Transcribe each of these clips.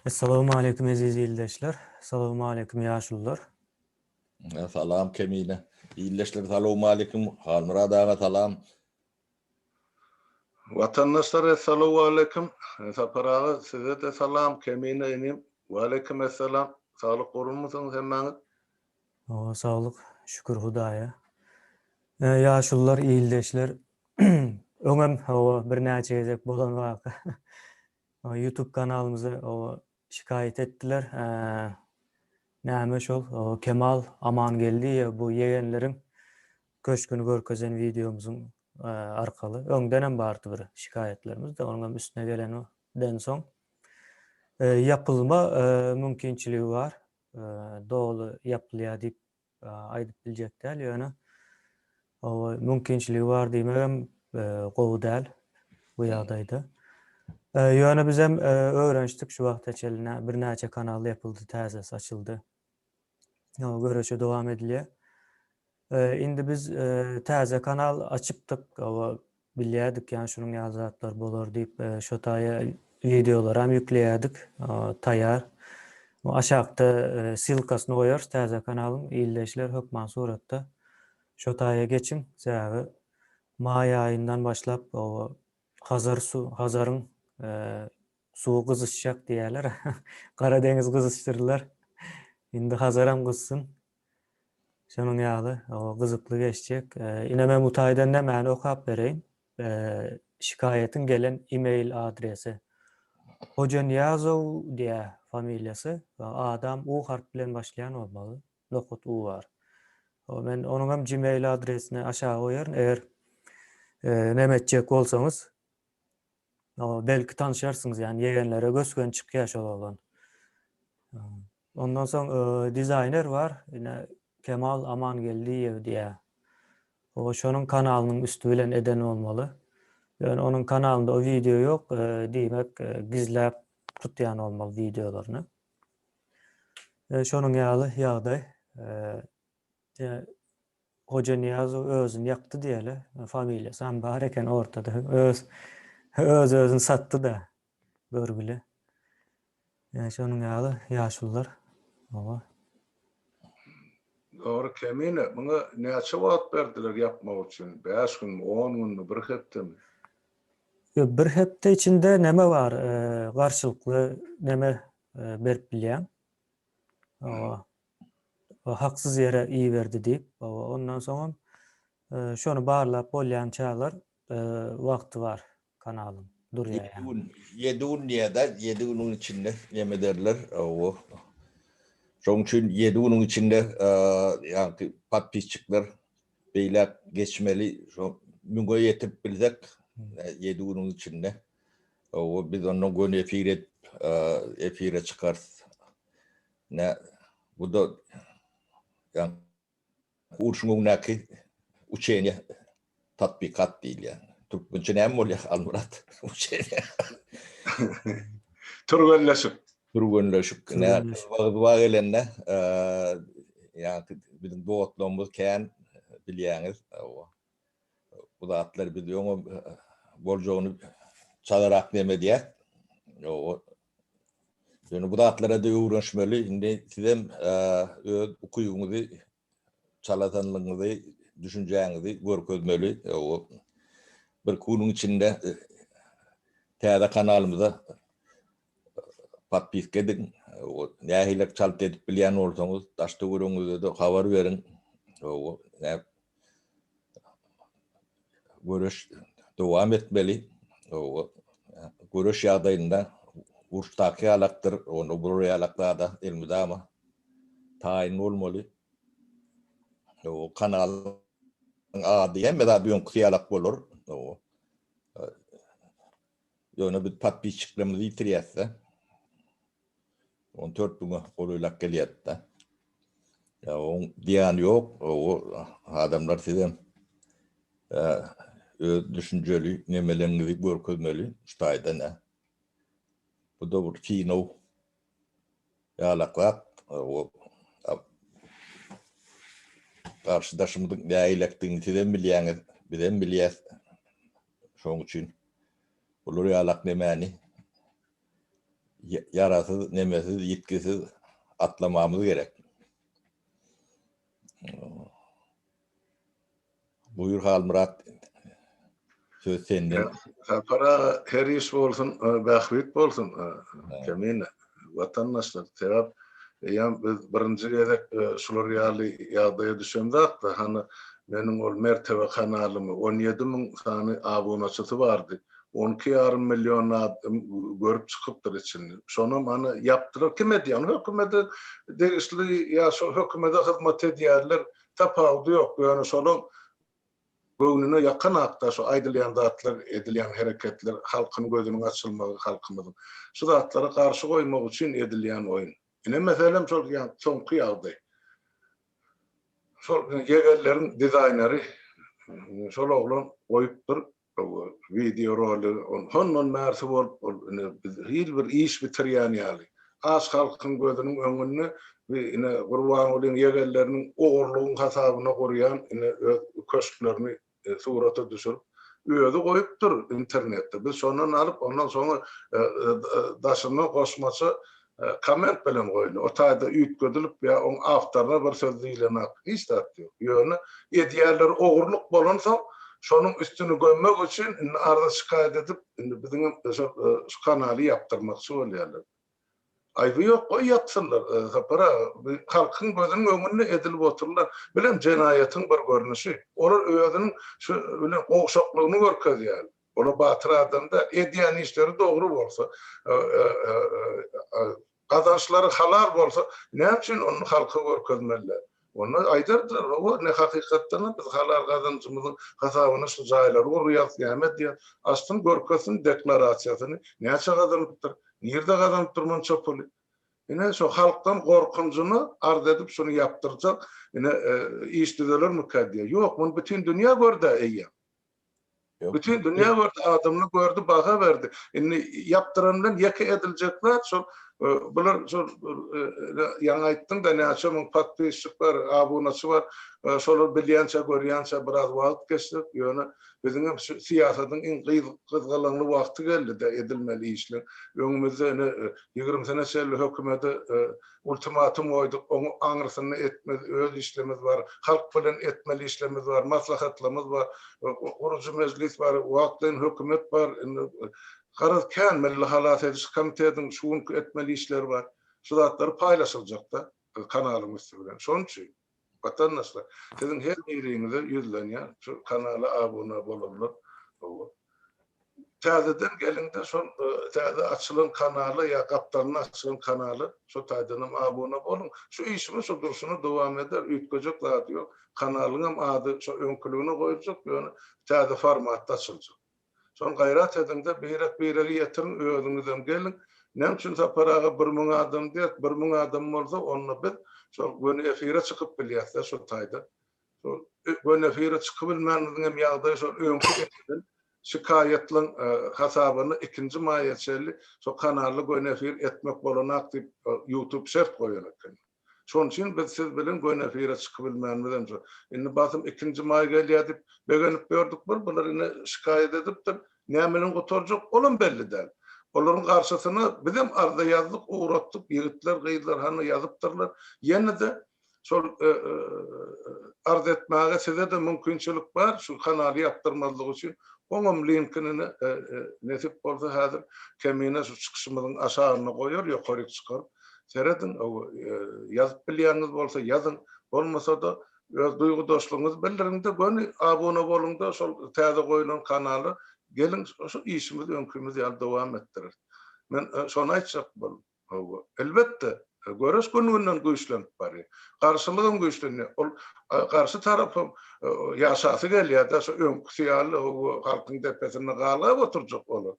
Assalamu alaikum aziz ildeşler. Assalamu alaikum yaşlılar. Salam kemine. İyileşler salamu aleyküm. Halmura dağa salam. Vatandaşlar esselamu aleyküm. Saparağı size de salam kemine inim. Ve aleyküm selam. Sağlık korur musunuz hemen? Sağlık, şükür Hudaya. Yaşlılar, ildeşler. Öňem bir näçe gezek bolan waka. YouTube kanalımıza şikayet ettiler. Näme şol? Kemal aman geldi ya bu yegenlerin köşkünü görkezen videomuzun arkalı. Öňden bardy bir şikayetlerimiz de onuň üstüne gelen o den soň yapılma mümkinçiligi var. Doğulu yapılýar diýip aýdyp biljekler. Ýöne o mümkinçiligi var diýmegem gowy däl bu ýagdaýda. Ýöne biz hem öwrenişdik şu wagta çeline bir näçe kanal yapıldy, täzesi açyldy. Görüşe dowam edilýär. Indi biz täze kanal açypdyk, bilýärdik ýani şunuň ýazatlar bolar diýip şo taýa videolar hem ýükleýärdik, taýýar. Aşağıda silkasyny goýar täze kanalyň ildeşler hökman suratda. Şo taýa geçiň, säbi may aýyndan başlap Hazaryň suwy gyzışjak diýerler. Kara deňiz gyzışdyrdylar. Indi Hazaram gyzsyn. Şonuň ýaly gyzykly geçjek. Ineme mutaýdan nämäni okap bereýin. Şikayetin gelen e-mail adresi. Hojanyazow diye familiýasy. Adam U harf bilen başlayan olmaly. Nokut U var. Men onuň hem Gmail adresini aşağı goýaryn. Eger nemetjek bolsaňyz belki tanışarsınız, yani yegenlere gösgön çykýar şol bolan. Ondan soň dizayner var. Ine Kemal aman geldi diýe. Şonuň kanalynyň üstü bilen eden olmaly. Yani onun kanalında o video yok. Demek gizläp tutýan olmaly videolaryny. Şonuň ýaly ýagdaý. Hojanyazow özüni ýakdy diýeli. Familiýasy hem bar eken ortada. Özüni satdy da görgüli. Yani şonuň ýaly ýaşlylar. Doğru kemine. Buna näçe wagt berdiler yapmak üçin? 5 gün, 10 gün, bir hepde mi? Bir hepde içinde neme var? Garşylykly neme berip bilýän. Haksız yere iyi verdi diýip, ondan soň şonu barlap bolýan çağlar wagty var kanalym durýar. 7 gün ýa-da 7 günüň içinde ýeme derler. Şoň üçin 7 günüň içinde ýa-ni patpisçikler beýlap geçmeli. Şo müňe ýetip bilsek 7 günüň içinde biz onu gün efire çıkarız. Bu da yani urşuňundaki uçeňe tatbikat diýil yani. Türkmençe näme bolýar Almurat? Uçeňe. Turgullaşyp. Wagt gelende yani bizim dogatlarymyz kän bilýäňiz. Bu zatlar bilýär boljogyny çalarak neme diýär. Yani bu zatlara da öwrenşmeli. Indi sizem öz okuýuňyzy, çalatanlygyňyzy, düşünjäňizi görkezmeli. Bir kunuň içinde täze kanalymyza patpiska edin. Nähilek çalt edip bilýän bolsaňyz, taşda görüňizde de habar berin. Görüş dowam etmeli. Görüş ýagdaýynda urştaky alakdyr, onu bu ýalaklarda elmydama taýin bolmaly. O kanal ady hem de bir ýalak bolar. Ýöne bir patpisçiklerimizi ýitirýärse 14 güne golaýlak gelýär-de. On diýan ýok, adamlar sizem düşünjeli nemelerini görkezmeli, ştaýda ne. Bu da bir kino ýalaklar, karşıdaşymyzyň näýilekdigini sizem bilýäňiz, bizem bilýäs. Şoň üçin bular ýalak nemäni yarasız, nemesiz, yetkisiz atlamamız gerek. Buyur Halmurat. Söz senden. Para her iş bolsun, bahwit bolsun. Kemine vatandaşlar sebep yan birinci gedek şular ýaly ýagdaýa düşende da hani menin ol mertebe kanalymy 17.000 sany abonasy bardy. 12,5 milyon adam görüp çıkıpdyr içinde. Şonu mana yapdyrar kim edýän? Hökümete degişli ya şu hökümete hyzmat edýärler tapawdy ýok. Ýöne şonuň göwnüne yakın hakda şu aýdylýan zatlar, edilýän hereketler, halkyň gözüniň açylmagy, halkymyzyň şu zatlara karşı goýmak üçin edilýän oýun. Ine meselem şol ýa soňky ýagdaý. Şol ýegerleriň dizaýneri şol oglan goýupdyr. Video roly, honnon märsi bolup, hil bir iş bitirýän ýaly. Az halkyň gözüniň öňünde ine gurban bolan ýegerleriň ogurlugyň hasabyna gorýan ine köşklerini surata düşürüp öýde goýupdyr internetde. Biz şondan alyp ondan soňra daşyna goşmaça komment bilen goýdy. O taýda üýtgedilip ýa oň awtaryna bir söz diýilen hiç dat ýok. Ýöne edýärler ogurluk bolansa şonun üstünü gömmek için arada şikayet edip bizim şu kanalı yaptırmakçı oluyorlar. Ayıbı yok, o yapsınlar. Para halkın gözünün önüne edilip otururlar. Bilem cenayetin bir görünüşü. Onlar öğüdünün oğuşakluğunu görkez yani. Onu batır adında ediyen işleri doğru olsa, kazançları halal olsa, ne için onun halkı görkezmeliler? Onu aydardır. O ne hakikattan biz halal kazancımızın hesabını şu caylar oraya kıyamet diye aslında görkesin deklarasiyasını ne kazanıptır? Nerede kazanıptır mı çöpülü? Yine şu halktan korkuncunu arz edip şunu yaptıracak. Yine iş düzelir mükaddiye. Yok, bunu bütün dünya gördü eyyem. Bütün dünya gördü, adamını gördü, bağa verdi. Yani yaptırandan yaka edilecekler. Bular ýa aýtdyň da näçe patpysçyk bar, abunasy bar. Şolar bilýänçe, görýänçe biraz wagt geçdi. Ýöne bizim siýasatyň iň gyzgalanly wagty geldi de edilmeli işler. Öňümizde 20 sene şeýle hökümeti ultimatum goýduk. Oňu aňyrsyny etmez, öz işlerimiz bar, halk bilen etmeli işlerimiz bar, maslahatlarymız bar, gurucu meclis bar, wagtdan hökümet bar. Garaz kan milli halat ediş komitetiň şuň etmeli işler bar. Şu zatlar paýlaşyljak da kanalymyz bilen. Şoň üçin vatandaşlar sizin her biriňize ýüzlenýär şu kanala abone bolurlar. Täzeden gelinde şol täze açylan kanaly ýa gapdaryna açylan kanaly şu taýdanam abone bolun. Şu işimiz şu durşuny dowam eder, üýtgejek zat ýok. Kanalyň ady şu öňkülügine goýulacak, ýöne täze formatda açyljak. Son gayret edinde birer yetirin öýüňizden gelin. Nem üçin saparaga 1000 adam diýip 1000 adam bolsa onu biz şol göni efire çykyp bilýärler şu taýda. Şol göni efire çykyp bilmändiňem ýagdaý şol öňkü şikayetliň hasabyny 2-nji maýetçeli şol kanaly göni efir etmek bolanak diýip YouTube şert goýan eken. Şoň üçin biz siz bilen göni efire çykyp bilmänmizem şol. Indi basym 2-nji maý gelýär diýip begenip gördük bular ine şikayet edipdir. Nämenin gotorjak olan belli değil. Onların karşısına bizim arada yazdık, uğrattık, yiğitler, gıydılar, hani yazıptırlar. Yine de şol arz etmeye size de mümkünçülük var. Şu kanalı yaptırmazlık için. Onun linkini nesip olsa hazır kemine şu çıkışımızın aşağına koyuyor, yukarı çıkar. Seyredin, yazıp bilýäňiz bolsa yazın. Olmasa da öz duygu doşluğunuz bildirin de gönü abone bolun da şol täze goýulan kanaly gelin şu işimizi öňkümüz ýaly dowam etdirir. Men şonu aýtjak bolum. Elbetde göres gününden güýçlenip barýar. Garşylygym güýçlenýär. Ol garşy tarapym ýaşasy gelýär da şu öňkü ýaly halkyň tepesine galyp oturjak bolar.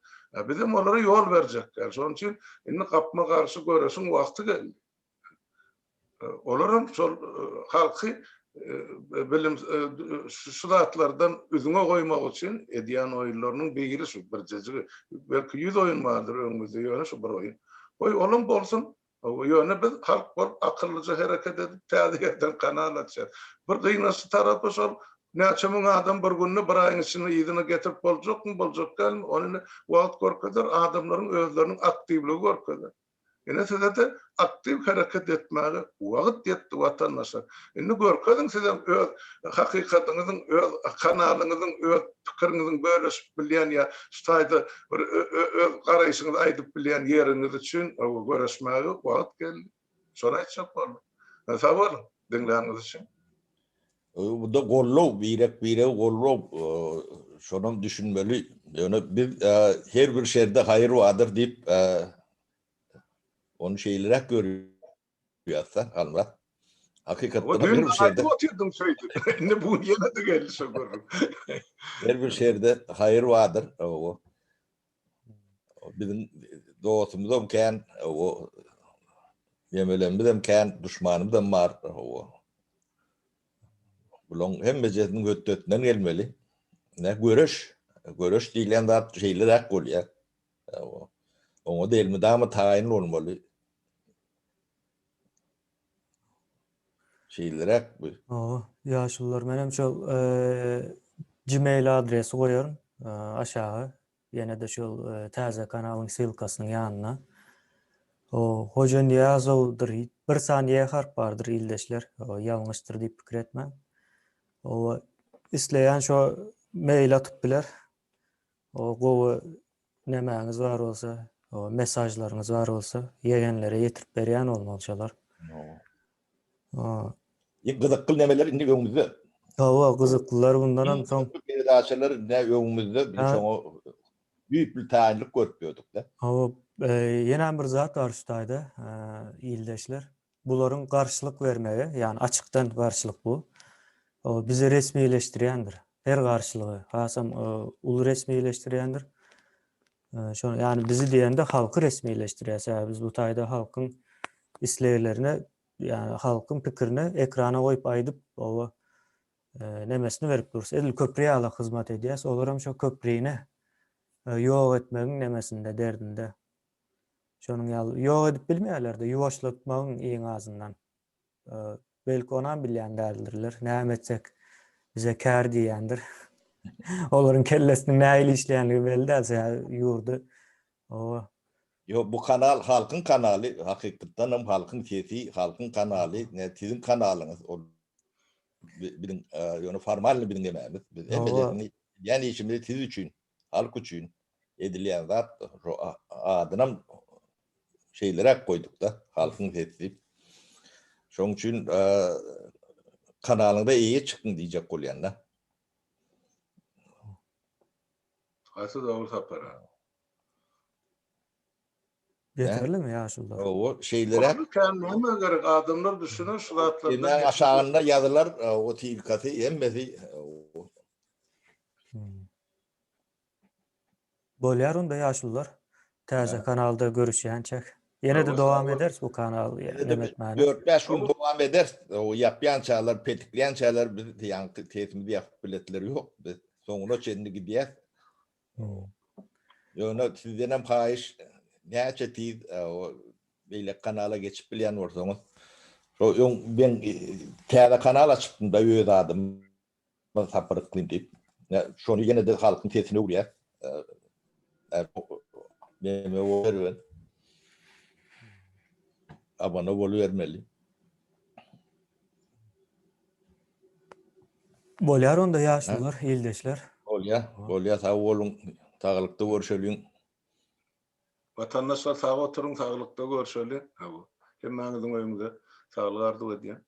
Bizim olara ýol berjekler. Şoň üçin indi gapma garşy göresiň wagty geldi. Olaram şol halky bilim şu zatlardan üzüňe goýmak üçin edýän oýunlarynyň biri şu bir jejigi belki 100 oýun bardyr öňümizde ýöne şu bir oýun. Olam bolsun, ýöne biz halk bol akyllyca hereket edip täze kanal açar. Bir gynasy tarapy şol näçe müň adam bir günni bir aýyň içinde ýygyna getirip boljakmy boljak gelmi, ony wagt görkezler adamlaryň özleriniň aktivligi görkezler. Ene size de aktiv hareket etmäge wagt ýetdi watandaşlar. Indi görkezin sizem öz hakykatynızın, öz kanalyňyzyň, öz pikiriňiziň bölüşip bilýän ýa şaýda bir öz garaýşyňyzy aýdyp bilýän ýeriňiz üçin görüşmäge wagt geldi. Şonu aýtjak boldy. Sag bolun dinleýäňiz üçin. Bu da gollov, birek gollov şonun düşünmeli. Yani biz her bir şerde hayır vardır deyip onu şeylere görüyorsa anlat. Hakikaten her bir şerde oturdum söyledi. Ne bu yine de geldi soruyorum. her bir şerde hayır vardır. O bizim dostumuz da kan o yemelerimiz de kan düşmanımız da var o. Bulun hem meclisin götünden gelmeli. Ne görüş diýilen zat şeyler bolýar. Oňa değil mi daha taýin olmaly. Şeyler bu. Ýaşullar menem şol Gmail adresi goýaryn aşağı. Ýene de şol täze kanalyň sylkasynyň ýanyna. O hojan ýazawdyr. Bir saniýe harp bardyr ildeşler. O ýalňyşdyr diýip pikir etmä. O isleýän şo mail atyp biler. O gowy nemäňiz bar bolsa, o mesajlaryňyz bar bolsa, ýegenlere ýetirip berýän bolmalylar. Gyzykly nemeler indi öňümizde. Gyzyklylar bundan soň Pedaşalar ne öňümizde biz şoňa büyük bir taýinlik görüpýördik da. Ýene bir zat bar şuýda, ildeşler. Bularyň garşylyk bermegi, ýani açykdan garşylyk bu. O bizi resmiýleşdirýändir. Her garşylygy, hasam ulu resmiýleşdirýändir. Şonu ýani bizi diýende halky resmiýleşdirýär. Biz bu taýda halkyň isleýlerini, ýani halkyň pikirini ekrana goýup aýdyp, o nemesini berip dursa, edil köprüýe ala hyzmat edýäs. Olaram şo köprüýini ýok etmegiň nemesinde, derdinde. Şonuň ýok edip bilmeýärler-de, ýuwaşlatmagyň iň azyndan. Belki onan bilýän däldirler. Näme etsek bize kär diýendir. Olaryň kellesiniň näme işleýänligi belli dälse ýurdu. Yo bu kanal halkın kanalı, hakikaten hem halkın sesi, halkın kanalı, ne sizin kanalınız o bizim yani formal bir dememiz. Yani işimiz siz için, halk için edilýän zat adynam şeylere koyduk da halkın sesi. Şoň üçin kanalyňda iyi çykdın diýjek bolýanda. Haýsy dogry tapara. Yeterlimi ýaşullar? O şeylere Näme gerek adamlar düşünür şu zatlarda. hemen aşağında yazılar o tilkatı emmesi Bolýar onda ýaşullar. Täze kanalda görüşýänçek. Ýene de dowam ederiz bu kanal. 4-5 gün devam eder. O yapýan çağlar, petikleyen çağlar biz ýanky tesimizi ýakyp biletleri ýok. Biz soňuna çendi gidýär. Ýöne sizden hem haýyş näçe tiz o beýle kanala geçip bilýän bolsaňyz. Şo ben täze kanal açypdym da öz adym sapyryklyň diýip. Şonu ýene de halkyň tesine urýar. Ben o abone bolýarmeli. Bolýar onda ýaşullar, ildeşler. Bolýar sag bolun, taglykda görüşelim. Vatandaşlar sağ oturun, sağlıkta görüşelim. Hemmäňiziň öýünde sağlyk arzuw edýän.